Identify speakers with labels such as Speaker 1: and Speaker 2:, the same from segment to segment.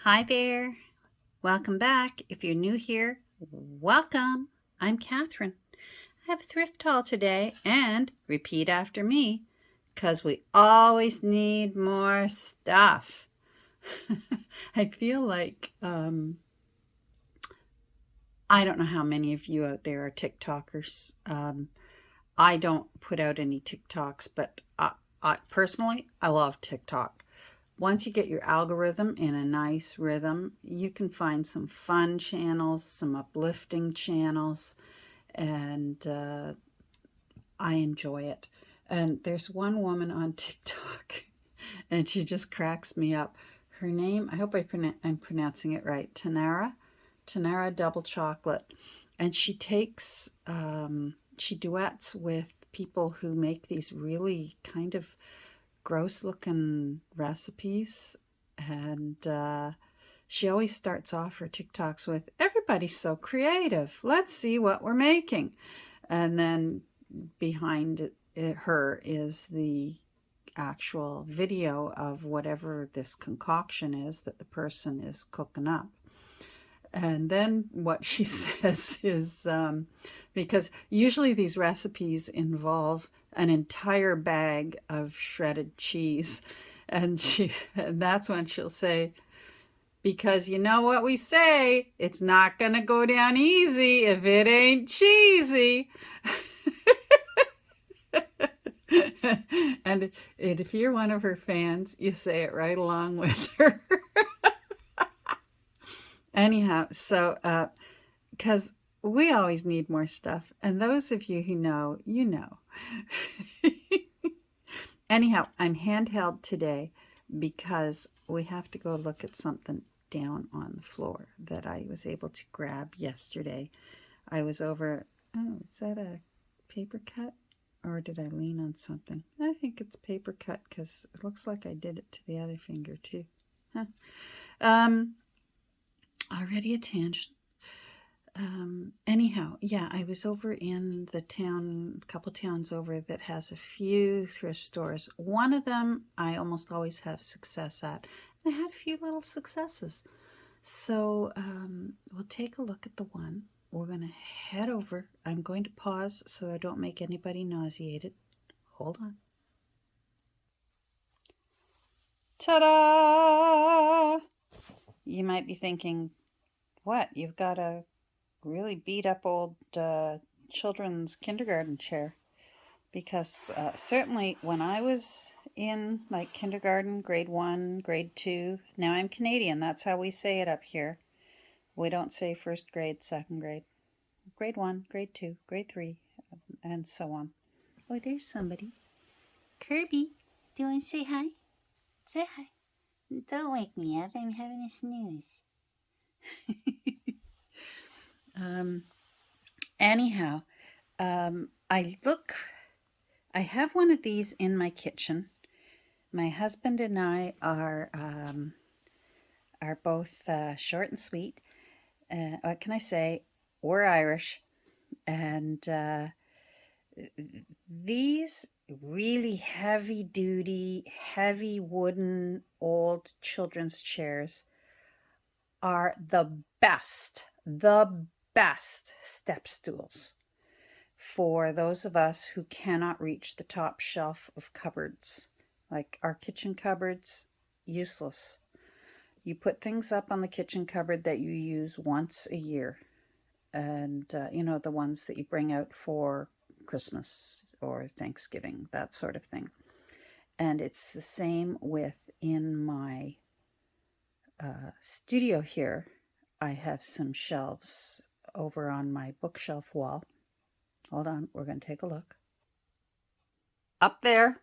Speaker 1: Hi there. Welcome back. If you're new here, welcome. I'm Catherine. I have a thrift haul today and repeat after me because we always need more stuff. I feel like I don't know how many of you out there are TikTokers. I don't put out any TikToks, but I personally, I love TikTok. Once you get your algorithm in a nice rhythm, you can find some fun channels, some uplifting channels, and I enjoy it. And there's one woman on TikTok, and she just cracks me up. Her name, I hope I'm pronouncing it right, Tanara Double Chocolate. And she duets with people who make these really kind of gross looking recipes. And she always starts off her TikToks with, "Everybody's so creative. Let's see what we're making." And then behind her is the actual video of whatever this concoction is that the person is cooking up. And then what she says is, because usually these recipes involve an entire bag of shredded cheese. And that's when she'll say, "Because you know what we say, it's not going to go down easy if it ain't cheesy." And if you're one of her fans, you say it right along with her. Anyhow, so because we always need more stuff, and those of you who know, you know. Anyhow, I'm handheld today because we have to go look at something down on the floor that I was able to grab yesterday. I was over, oh, is that a paper cut? Or did I lean on something? I think it's paper cut because it looks like I did it to the other finger too. Huh. Already a tangent. Anyhow, yeah, I was over in the town, a couple towns over, that has a few thrift stores. One of them I almost always have success at. And I had a few little successes. So we'll take a look at the one. We're going to head over. I'm going to pause so I don't make anybody nauseated. Hold on. Ta-da! You might be thinking, what? You've got a really beat up old children's kindergarten chair. Because certainly when I was in like kindergarten, grade 1, grade 2, now I'm Canadian, that's how we say it up here. We don't say first grade, second grade. Grade 1, grade 2, grade 3, and so on. Oh, there's somebody. Kirby, do you want to say hi? Say hi. Don't wake me up, I'm having a snooze. Anyhow, I have one of these in my kitchen. My husband and I are both short and sweet. What can I say? We're Irish, and these really heavy-duty, heavy wooden old children's chairs are the best step stools for those of us who cannot reach the top shelf of cupboards. Like our kitchen cupboards, useless. You put things up on the kitchen cupboard that you use once a year. And, the ones that you bring out for Christmas or Thanksgiving, that sort of thing. And it's the same in my studio here. I have some shelves over on my bookshelf wall. Hold on, we're going to take a look. Up there,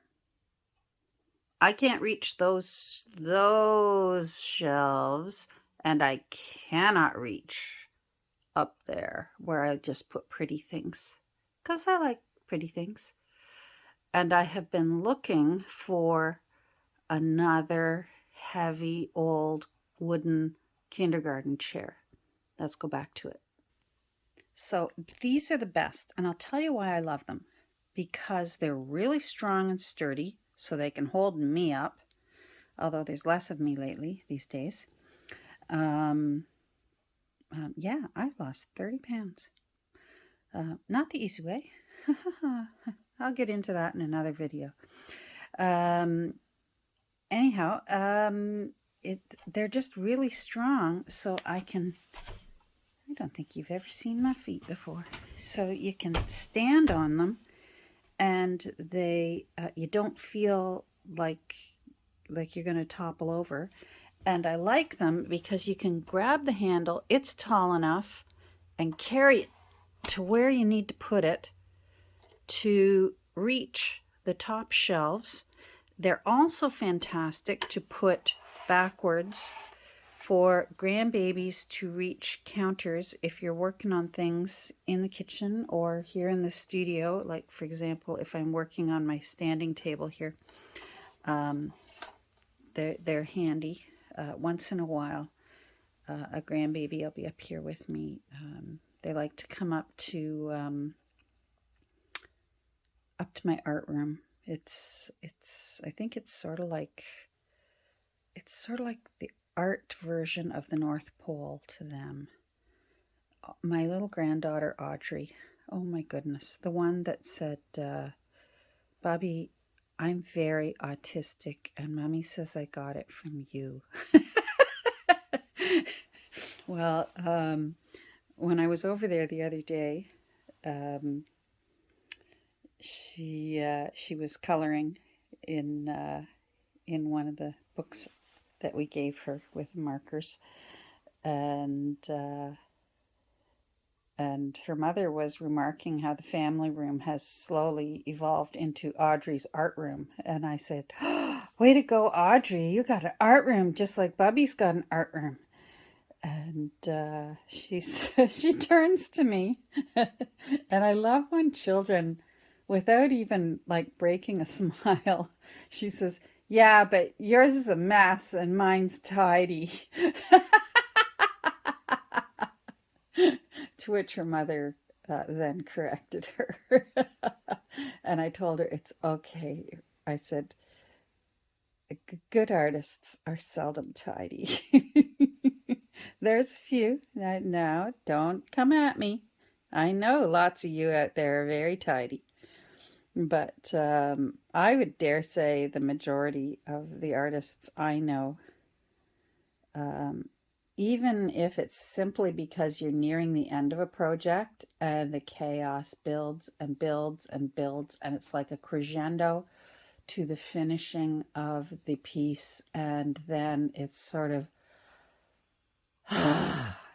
Speaker 1: I can't reach those shelves, and I cannot reach up there where I just put pretty things, because I like pretty things. And I have been looking for another heavy old wooden kindergarten chair. Let's go back to it. So these are the best, and I'll tell you why I love them. Because they're really strong and sturdy, so they can hold me up, although there's less of me lately these days. Yeah, I've lost 30 pounds. Not the easy way. I'll get into that in another video. Anyhow, they're just really strong, so I don't think you've ever seen my feet before. So you can stand on them, and they you don't feel like you're going to topple over. And I like them because you can grab the handle, it's tall enough, and carry it to where you need to put it to reach the top shelves. They're also fantastic to put backwards for grandbabies to reach counters if you're working on things in the kitchen or here in the studio. Like, for example, if I'm working on my standing table here, they're handy. Once in a while, a grandbaby will be up here with me. They like to come up to my art room. I think it's sort of like the art version of the North Pole to them. My little granddaughter Audrey, oh my goodness, the one that said, Bobby, I'm very autistic and Mommy says I got it from you. Well, when I was over there the other day, she was coloring in one of the books that we gave her with markers, and her mother was remarking how the family room has slowly evolved into Audrey's art room. And I said, oh, way to go, Audrey, you got an art room just like Bubby's got an art room. And she turns to me, and I love when children, without even like breaking a smile, she says, yeah, but yours is a mess and mine's tidy. To which her mother then corrected her. And I told her it's okay. I said, good artists are seldom tidy. There's a few. No, don't come at me. I know lots of you out there are very tidy. But I would dare say the majority of the artists I know, even if it's simply because you're nearing the end of a project and the chaos builds and builds and builds, and it's like a crescendo to the finishing of the piece, and then it's sort of,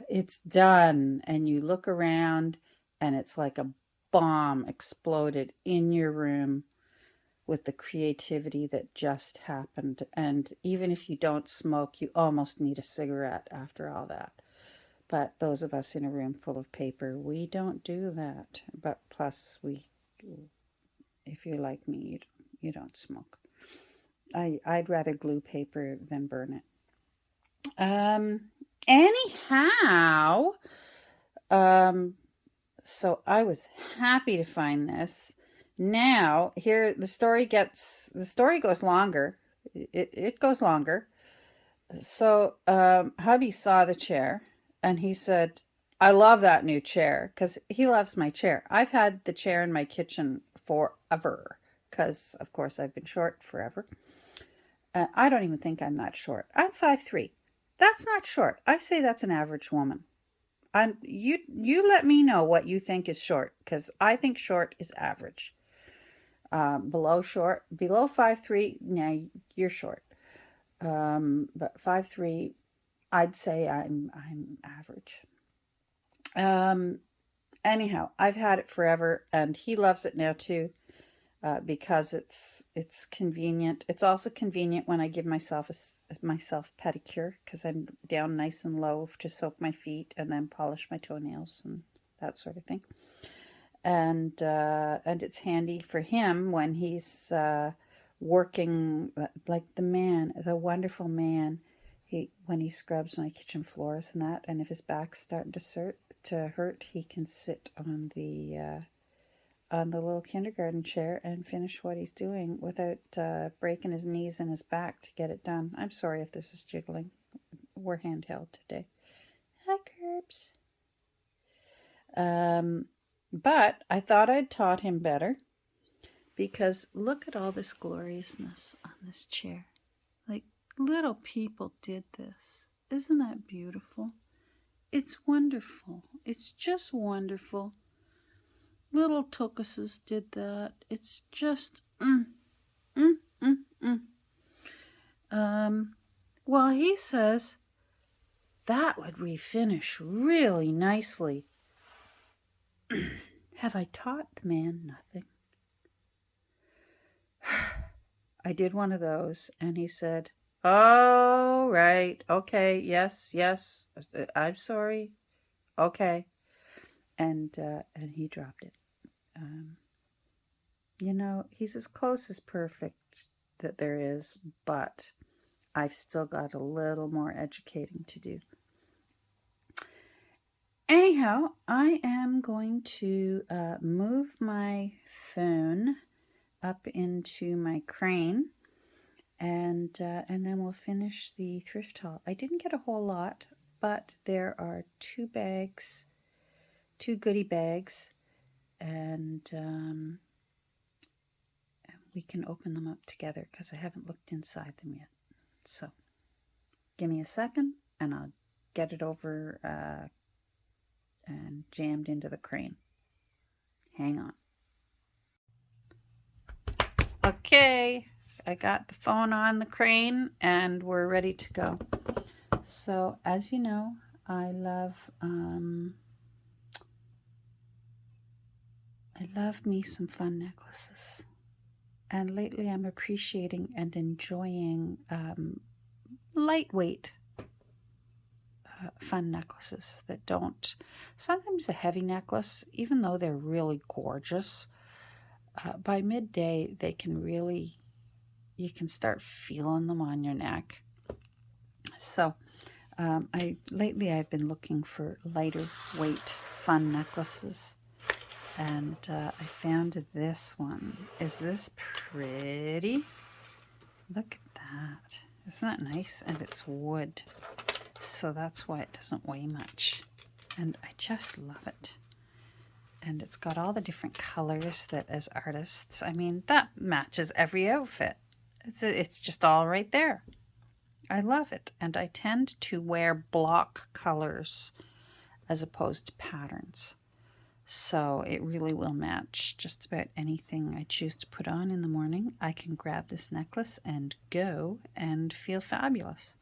Speaker 1: it's done, and you look around and it's like a bomb exploded in your room with the creativity that just happened. And even if you don't smoke, you almost need a cigarette after all that. But those of us in a room full of paper, we don't do that. But plus, if you're like me, you don't smoke. I'd rather glue paper than burn it. Anyhow, so I was happy to find this. Now, here the story goes longer. It goes longer. So, hubby saw the chair and he said, I love that new chair, because he loves my chair. I've had the chair in my kitchen forever, because of course I've been short forever. I don't even think I'm that short. I'm 5'3". That's not short. I say that's an average woman. You let me know what you think is short, because I think short is average. Below 5'3", now you're short. But 5'3", I'd say I'm average. Anyhow, I've had it forever, and he loves it now too. Because it's convenient. It's also convenient when I give myself pedicure, because I'm down nice and low to soak my feet and then polish my toenails and that sort of thing. And it's handy for him when he's working, like the wonderful man. When he scrubs my kitchen floors and that, and if his back's starting to hurt, he can sit on the little kindergarten chair and finish what he's doing without breaking his knees and his back to get it done. I'm sorry if this is jiggling. we're handheld today. Hi, Curbs. But I thought I'd taught him better, because look at all this gloriousness on this chair. Like, little people did this. Isn't that beautiful? It's wonderful. It's just wonderful. Little Tokuses did that. It's just well, he says that would refinish really nicely. Have I taught the man nothing? I did one of those, and he said, "Oh, right, okay, yes, I'm sorry, okay," and he dropped it. You know, he's as close as perfect that there is, but I've still got a little more educating to do. Anyhow, I am going to move my phone up into my crane, and then we'll finish the thrift haul. I didn't get a whole lot, but there are 2 goodie bags, and we can open them up together because I haven't looked inside them yet. So give me a second and I'll get it over and jammed into the crane. Hang on. Okay, I got the phone on the crane and we're ready to go. So as you know, I love me some fun necklaces. And lately I'm appreciating and enjoying lightweight fun necklaces that don't, sometimes a heavy necklace, even though they're really gorgeous, by midday they can really, you can start feeling them on your neck. So lately I've been looking for lighter weight fun necklaces, and I found this one. Is this pretty? Look at that. Isn't that nice? And it's wood, so that's why it doesn't weigh much. And I just love it. And it's got all the different colors that, as artists, I mean, that matches every outfit. It's just all right there. I love it. And I tend to wear block colors as opposed to patterns. So it really will match just about anything I choose to put on in the morning. I can grab this necklace and go and feel fabulous.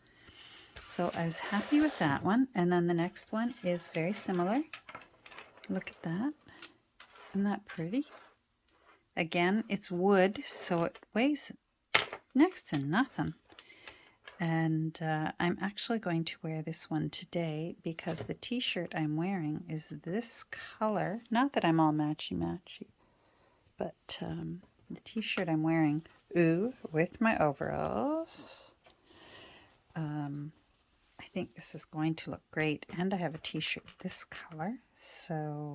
Speaker 1: So I was happy with that one. And then the next one is very similar. Look at that. Isn't that pretty? Again, it's wood, so it weighs next to nothing. And I'm actually going to wear this one today because the t-shirt I'm wearing is this color. Not that I'm all matchy-matchy, but the t-shirt I'm wearing, with my overalls. I think this is going to look great. And I have a t-shirt this color, so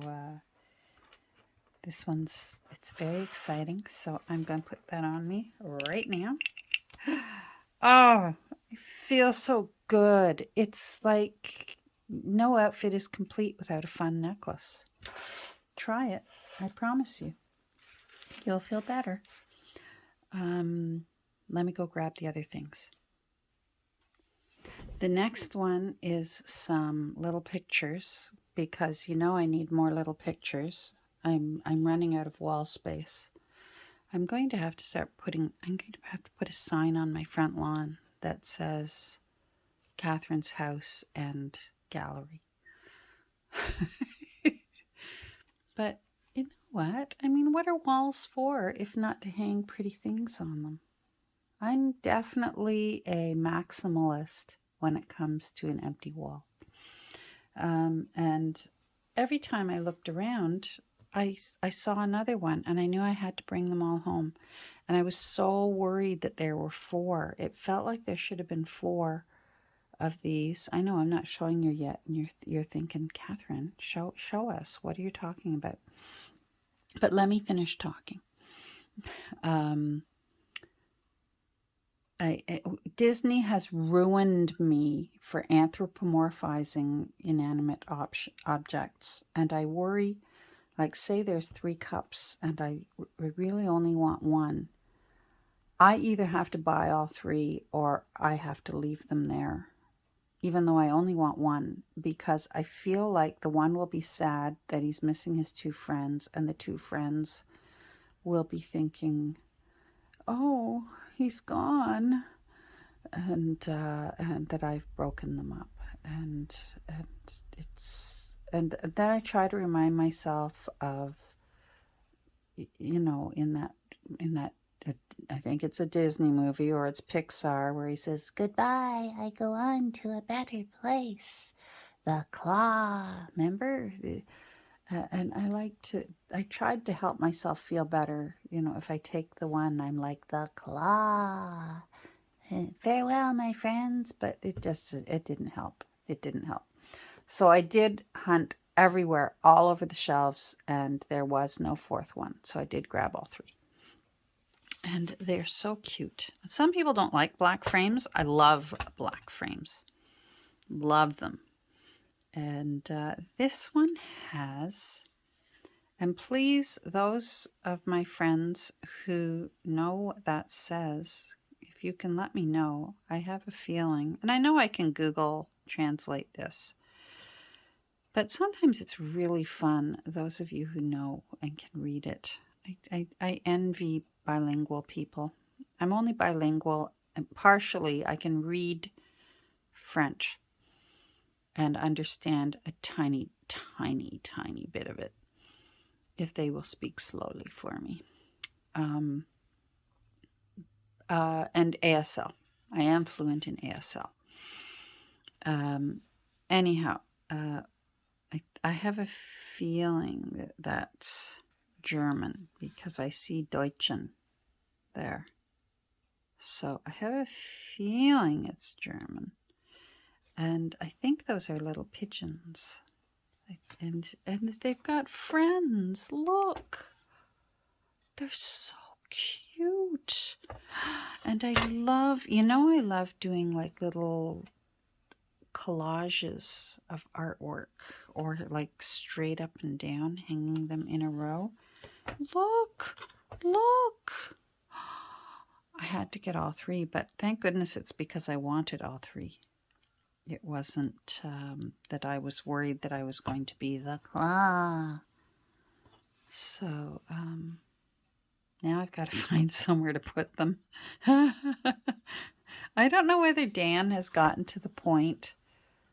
Speaker 1: this one's, it's very exciting. So I'm going to put that on me right now. Oh, it feels so good. It's like no outfit is complete without a fun necklace. Try it. I promise you. You'll feel better. Let me go grab the other things. The next one is some little pictures, because you know I need more little pictures. I'm running out of wall space. I'm going to have to put a sign on my front lawn that says Catherine's house and gallery. But you know what? I mean, what are walls for if not to hang pretty things on them? I'm definitely a maximalist when it comes to an empty wall. And every time I looked around, I saw another one, and I knew I had to bring them all home. And I was so worried that there were 4. It felt like there should have been 4 of these. I know I'm not showing you yet, and you're thinking, Catherine, show us. What are you talking about? But let me finish talking. Disney has ruined me for anthropomorphizing inanimate objects, and I worry, like say there's 3 cups and I really only want one. I either have to buy all 3 or I have to leave them there, even though I only want one, because I feel like the one will be sad that he's missing his 2 friends, and the 2 friends will be thinking, oh, he's gone, and that I've broken them up, and then I try to remind myself of, you know, in that I think it's a Disney movie or it's Pixar where he says, "Goodbye, I go on to a better place, the claw." Remember? And I tried to help myself feel better. You know, if I take the one, I'm like, the claw. Farewell, my friends. But it didn't help. It didn't help. So I did hunt everywhere, all over the shelves, and there was no 4th one. So I did grab all 3. And they're so cute. Some people don't like black frames. I love black frames. Love them. And this one has, and please, those of my friends who know what that says, if you can let me know. I have a feeling, and I know I can Google translate this, but sometimes it's really fun, those of you who know and can read it. I envy bilingual people. I'm only bilingual, and partially I can read French and understand a tiny, tiny, tiny bit of it if they will speak slowly for me. And ASL. I am fluent in ASL. Anyhow, I have a feeling that that's German because I see Deutschen there. So I have a feeling it's German. And I think those are little pigeons. And they've got friends. Look. They're so cute. And I love, I love doing like little collages of artwork, or like straight up and down, hanging them in a row. Look. I had to get all 3, but thank goodness it's because I wanted all 3. It wasn't that I was worried that I was going to be the claw. So now I've got to find somewhere to put them. I don't know whether Dan has gotten to the point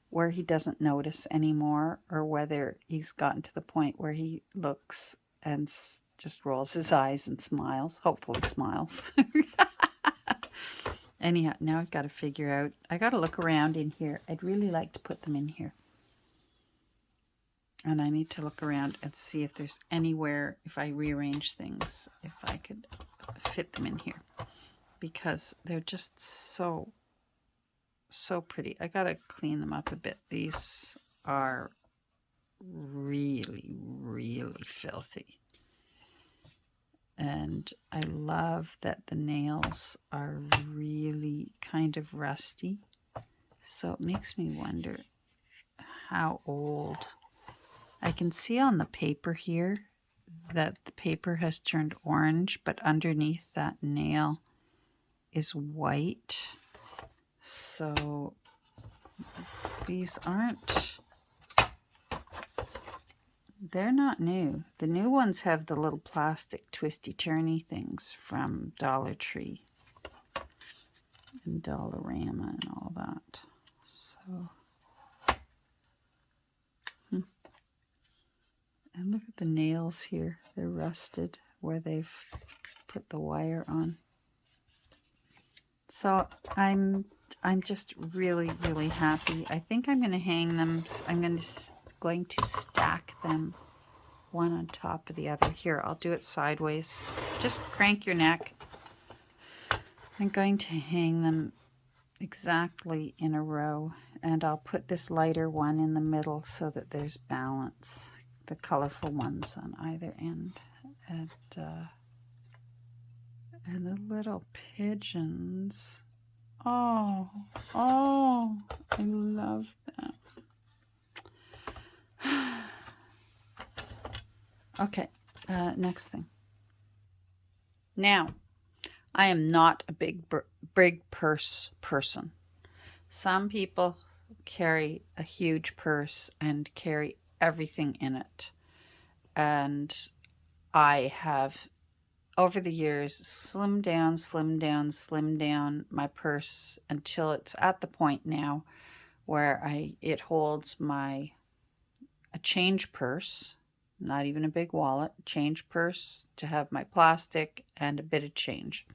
Speaker 1: where he doesn't notice anymore, or whether he's gotten to the point where he looks and just rolls his eyes and smiles. Hopefully smiles. Anyhow, now I've got to figure out, I got to look around in here. I'd really like to put them in here. And I need to look around and see if there's anywhere, if I rearrange things, if I could fit them in here. Because they're just so pretty. I got to clean them up a bit. These are really, really filthy. And I love that the nails are really kind of rusty. So it makes me wonder how old. I can see on the paper here that the paper has turned orange, but underneath that nail is white. So these they're not new. The new ones have the little plastic twisty-turny things from Dollar Tree and Dollarama and all that. So, and look at the nails here. They're rusted where they've put the wire on. So I'm just really, really happy. I think I'm going to hang them. I'm going to stack them one on top of the other. Here, I'll do it sideways. Just crank your neck. I'm going to hang them exactly in a row, and I'll put this lighter one in the middle so that there's balance. The colorful ones on either end. And the little pigeons Oh, oh, I love that. Okay, next thing. Now, I am not a big purse person. Some people carry a huge purse and carry everything in it. And I have, over the years, slimmed down my purse until it's at the point now where it holds a change purse, not even a big wallet, change purse to have my plastic and a bit of change,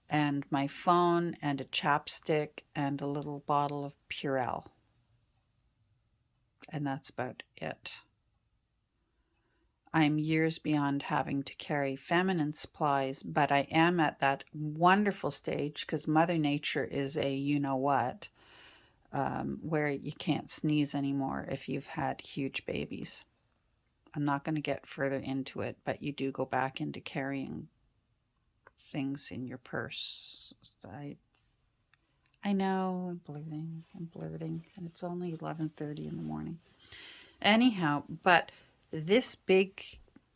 Speaker 1: and my phone and a chapstick and a little bottle of Purell. And that's about it. I'm years beyond having to carry feminine supplies, but I am at that wonderful stage, because Mother Nature is a you-know-what, where you can't sneeze anymore if you've had huge babies. I'm not going to get further into it, but you do go back into carrying things in your purse. I know, I'm blurting, and it's only 11:30 in the morning. Anyhow, but this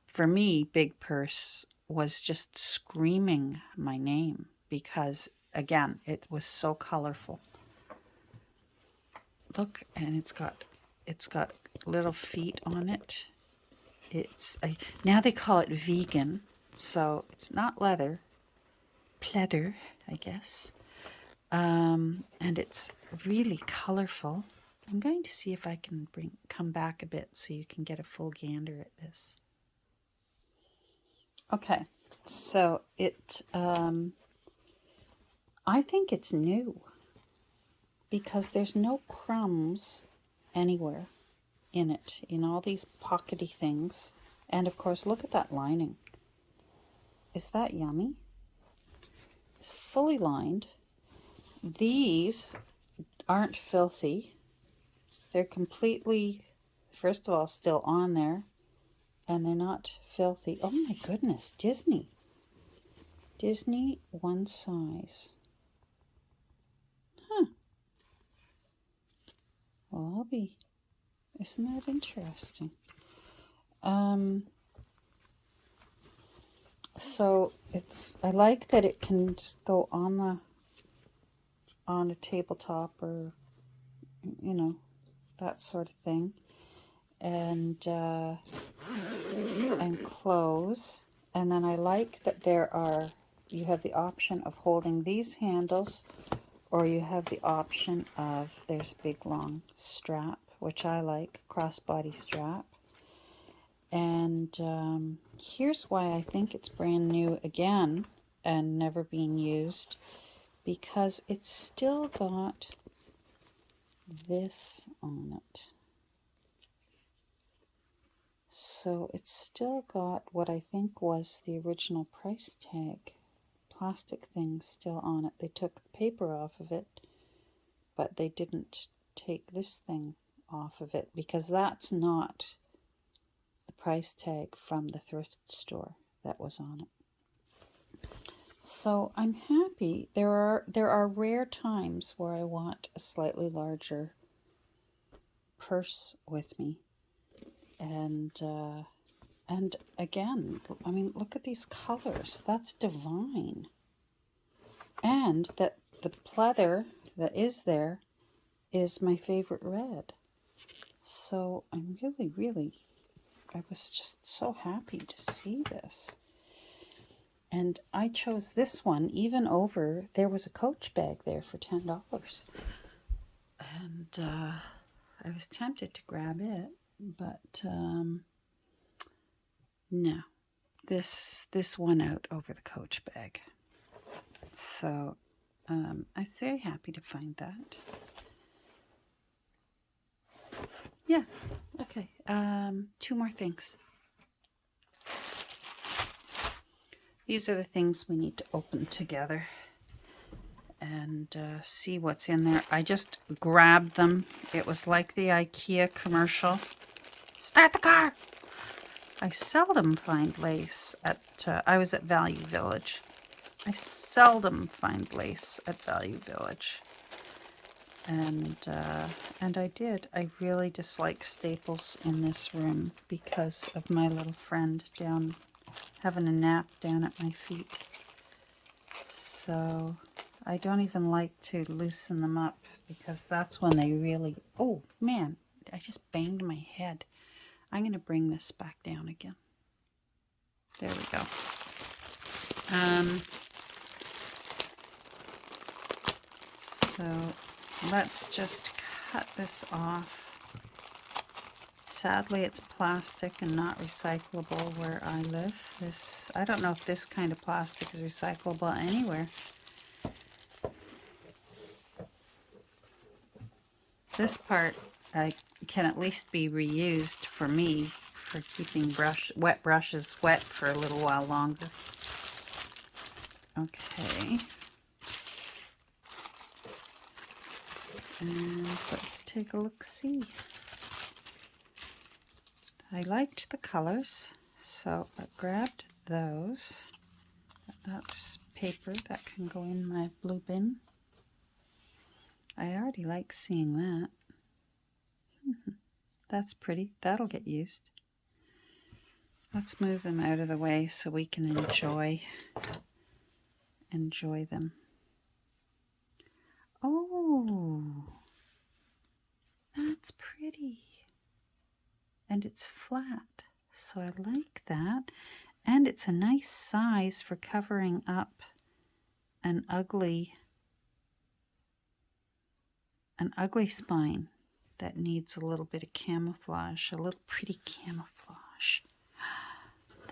Speaker 1: for me, big purse was just screaming my name because, again, it was so colorful. Look, and it's got little feet on it. Now they call it vegan, so it's not leather, pleather, I guess. And it's really colorful. I'm going to see if I can come back a bit so you can get a full gander at this. Okay, so I think it's new because there's no crumbs anywhere in it, in all these pockety things. And of course, look at that lining. Is that yummy? It's fully lined. These aren't filthy. They're completely, first of all, still on there, and they're not filthy. Oh my goodness, Disney one size. Huh. Well, isn't that interesting? So I like that it can just go on a tabletop, or, that sort of thing, and close. And then I like that you have the option of holding these handles, or you have the option of, there's a big long strap, which I like, crossbody strap. And here's why I think it's brand new again and never been used, because it's still got this on it. So it's still got what I think was the original price tag plastic thing still on it. They took the paper off of it, but they didn't take this thing off of it, because that's not the price tag from the thrift store that was on it. So I'm happy. There are rare times where I want a slightly larger purse with me, and again, I mean, look at these colors. That's divine. And that the pleather that is there is my favorite red. So I'm really, I was just so happy to see this. And I chose this one even over, there was a Coach bag there for $10. And I was tempted to grab it, but no, this won out over the Coach bag. So I was very happy to find that. Yeah, okay, 2 more things. These are the things we need to open together and see what's in there. I just grabbed them. It was like the IKEA commercial. Start the car! I seldom find lace I was at Value Village, I seldom find lace at Value Village. And I did. I really dislike staples in this room because of my little friend down having a nap down at my feet. So I don't even like to loosen them up because that's when they really... Oh, man, I just banged my head. I'm going to bring this back down again. There we go. So let's just cut this off. Sadly, it's plastic and not recyclable where I live. I don't know if this kind of plastic is recyclable anywhere. This part can at least be reused for me for keeping wet brushes wet for a little while longer. Okay. And let's take a look-see. I liked the colors, so I grabbed those. That's paper that can go in my blue bin. I already like seeing that. That's pretty. That'll get used. Let's move them out of the way so we can enjoy them. Oh, that's pretty. And it's flat, so I like that. And it's a nice size for covering up an ugly spine that needs a little bit of camouflage, a little pretty camouflage.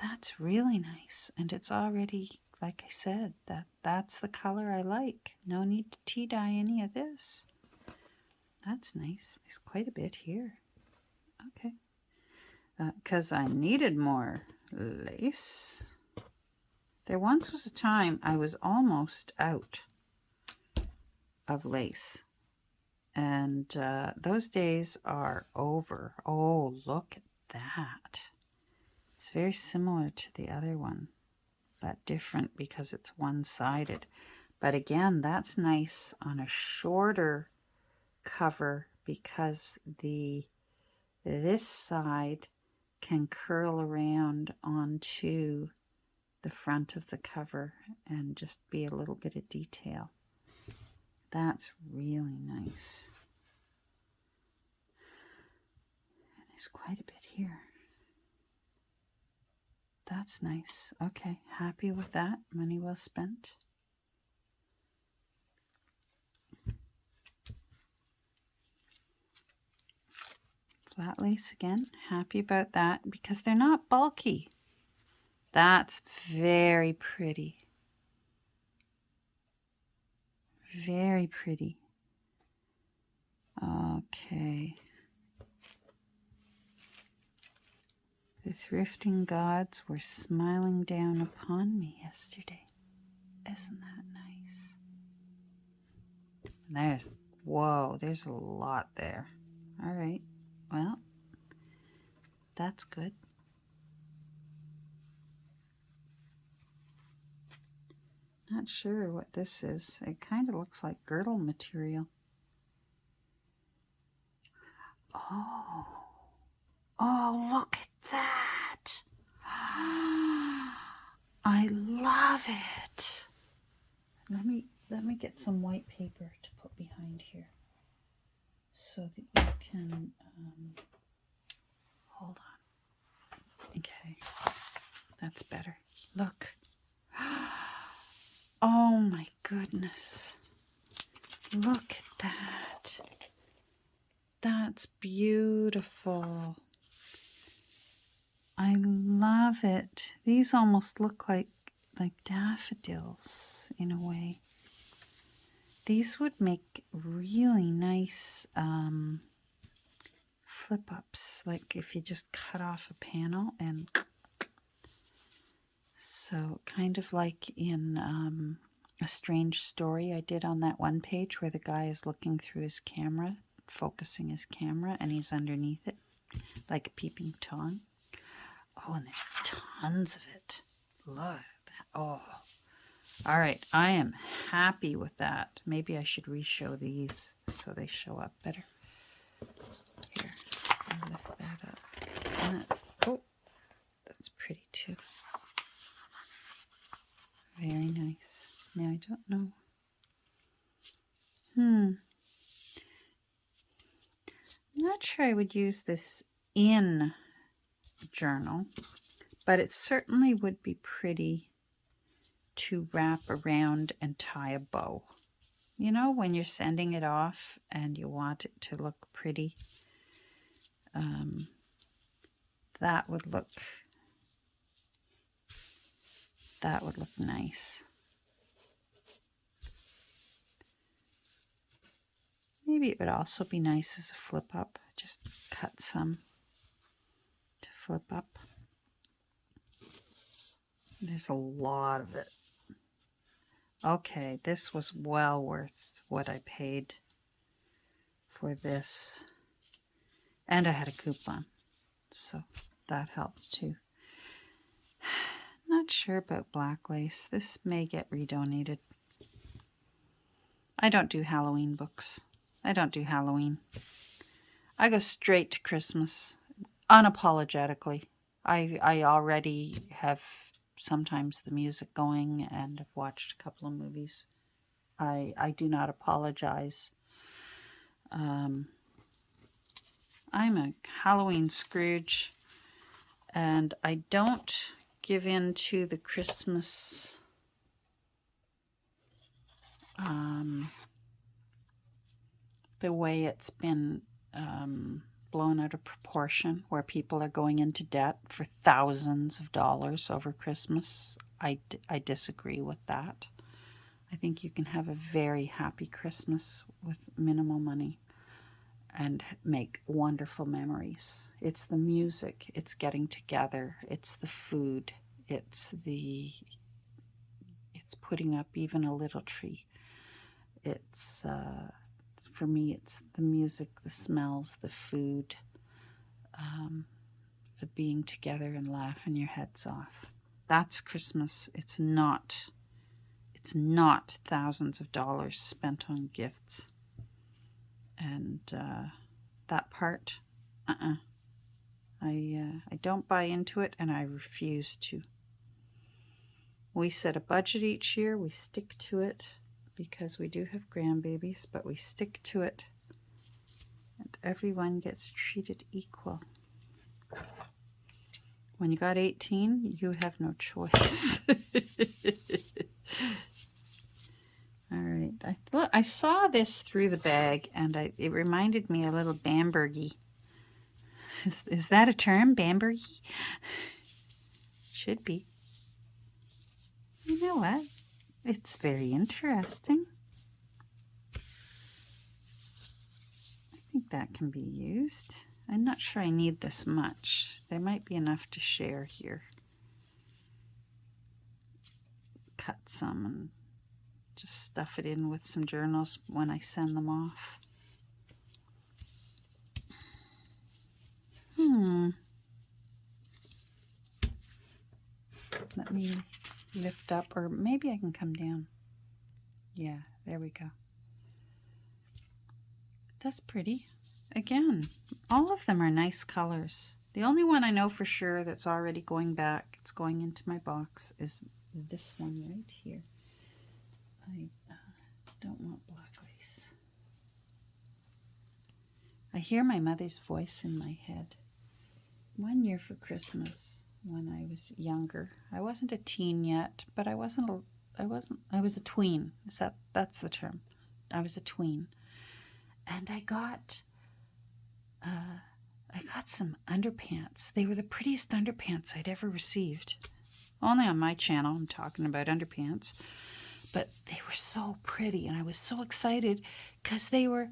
Speaker 1: That's really nice, and it's already, like I said, that's the color I like. No need to tea dye any of this. That's nice. There's quite a bit here. Okay. Because I needed more lace. There once was a time I was almost out of lace. And those days are over. Oh, look at that. It's very similar to the other one, but different because it's one-sided. But again, that's nice on a shorter cover because this side can curl around onto the front of the cover and just be a little bit of detail. That's really nice. And there's quite a bit here. That's nice. Okay, happy with that. Money well spent. Flat lace again. Happy about that because they're not bulky. That's very pretty. Very pretty. Okay. The thrifting gods were smiling down upon me yesterday. Isn't that nice? There's a lot there. All right. Well, that's good. Not sure what this is. It kind of looks like girdle material. Oh, look at that. I love it. Let me get some white paper to put behind here so that you can hold on. Okay. That's better. Look. Oh my goodness. Look at that. That's beautiful. I love it. These almost look like daffodils in a way. These would make really nice flip-ups, like if you just cut off a panel and... So kind of like in A Strange Story I did on that one page where the guy is looking through his camera, focusing his camera, and he's underneath it like a peeping Tom. Oh, and there's tons of it. Look at that. Oh, All right, I am happy with that. Maybe I should re-show these so they show up better. Here, I'll lift that up. Oh, that's pretty too. Very nice. Now I don't know. I'm not sure I would use this in a journal, but it certainly would be pretty to wrap around and tie a bow. You know, when you're sending it off and you want it to look pretty, that would look nice. Maybe it would also be nice as a flip up. Just cut some to flip up. There's a lot of it. Okay, this was well worth what I paid for this. And I had a coupon, so that helped too. Not sure about black lace. This may get redonated. I don't do Halloween books. I don't do Halloween. I go straight to Christmas, unapologetically. I already have sometimes the music going and I've watched a couple of movies. I do not apologize. I'm a Halloween Scrooge, and I don't give in to the Christmas the way it's been blown out of proportion, where people are going into debt for thousands of dollars over Christmas. I disagree with that. I think you can have a very happy Christmas with minimal money and make wonderful memories. It's the music, it's getting together, it's the food, it's putting up even a little tree. It's for me, it's the music, the smells, the food, the being together and laughing your heads off. That's Christmas. It's not thousands of dollars spent on gifts. And that part, I don't buy into it, and I refuse to. We set a budget each year. We stick to it because we do have grandbabies, but we stick to it, and everyone gets treated equal. When you got 18, you have no choice. All right. I saw this through the bag, and it reminded me a little Bambergy. Is that a term, Bambergy? Should be. You know what? It's very interesting. I think that can be used. I'm not sure I need this much. There might be enough to share here. Cut some and just stuff it in with some journals when I send them off. Let me lift up, or maybe I can come down. Yeah, there we go. That's pretty. Again, all of them are nice colors. The only one I know for sure that's already going back, it's going into my box, is this one right here. I don't want black lace. I hear my mother's voice in my head. One year for Christmas, when I was younger, I wasn't a teen yet, but I was a tween. That's the term. I was a tween. And I got some underpants. They were the prettiest underpants I'd ever received. Only on my channel, I'm talking about underpants. But they were so pretty, and I was so excited because they were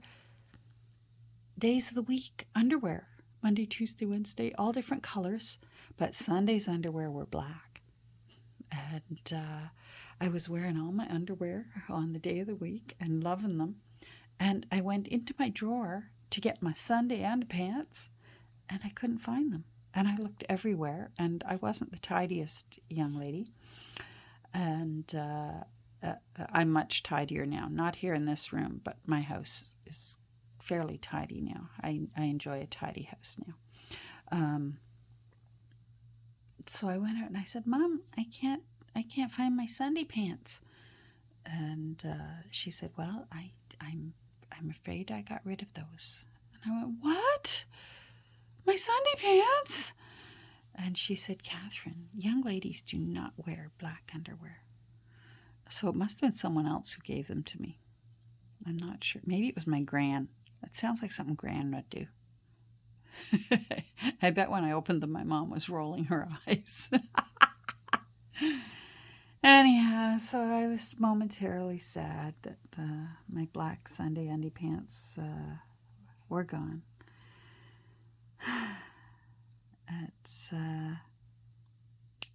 Speaker 1: days of the week underwear. Monday, Tuesday, Wednesday, all different colors. But Sunday's underwear were black. And I was wearing all my underwear on the day of the week and loving them. And I went into my drawer to get my Sunday underpants, and I couldn't find them. And I looked everywhere, and I wasn't the tidiest young lady. And I'm much tidier now. Not here in this room, but my house is fairly tidy now. I enjoy a tidy house now. So I went out and I said, "Mom, I can't find my Sunday pants." And she said, "Well, I'm afraid I got rid of those." And I went, "What? My Sunday pants?" And she said, "Catherine, young ladies do not wear black underwear." So it must have been someone else who gave them to me. I'm not sure. Maybe it was my gran. It sounds like something gran would do. I bet when I opened them, my mom was rolling her eyes. Anyhow, so I was momentarily sad that my black Sunday undie pants were gone. It's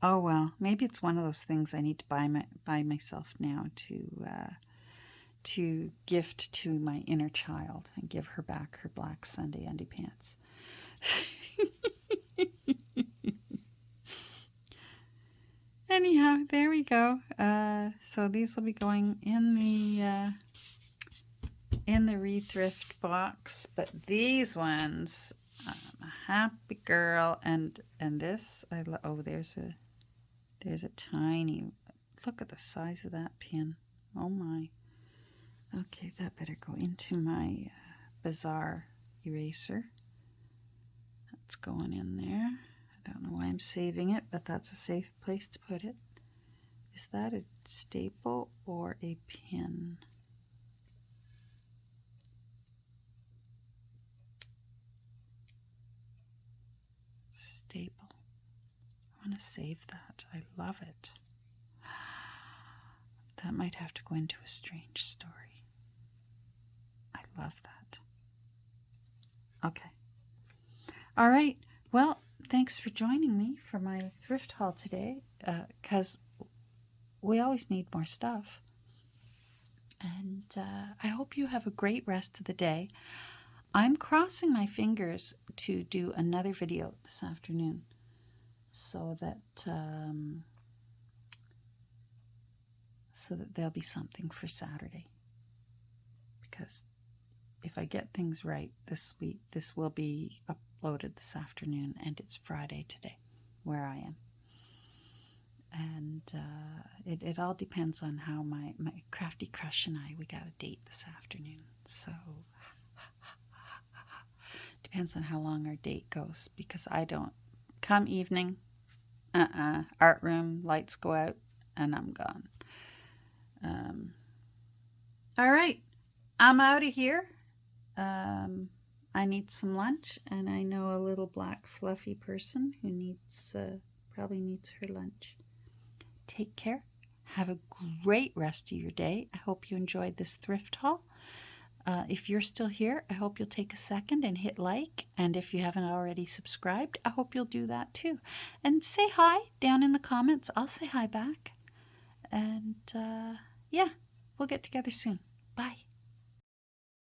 Speaker 1: oh well, maybe it's one of those things I need to buy myself now to gift to my inner child and give her back her black Sunday undie pants. Anyhow, there we go. So these will be going in the re-thrift box, but these ones, I'm a happy girl, and this oh, there's a tiny, look at the size of that pin. Oh my. Okay, that better go into my Bazaar eraser. That's going in there. I don't know why I'm saving it, but that's a safe place to put it. Is that a staple or a pin? Staple. I want to save that. I love it. That might have to go into a strange story. I love that. Okay. All right. Well, thanks for joining me for my thrift haul today, because we always need more stuff. And I hope you have a great rest of the day. I'm crossing my fingers to do another video this afternoon so that there'll be something for Saturday. Because if I get things right this week, this will be uploaded this afternoon, and it's Friday today where I am. And it all depends on how my crafty crush and we got a date this afternoon. So depends on how long our date goes, because I don't come evening, art room, lights go out, and I'm gone. All right, I'm out of here. I need some lunch, and I know a little black fluffy person who probably needs her lunch. Take care. Have a great rest of your day. I hope you enjoyed this thrift haul. If you're still here, I hope you'll take a second and hit like. And if you haven't already subscribed, I hope you'll do that too. And say hi down in the comments. I'll say hi back. And yeah, we'll get together soon. Bye.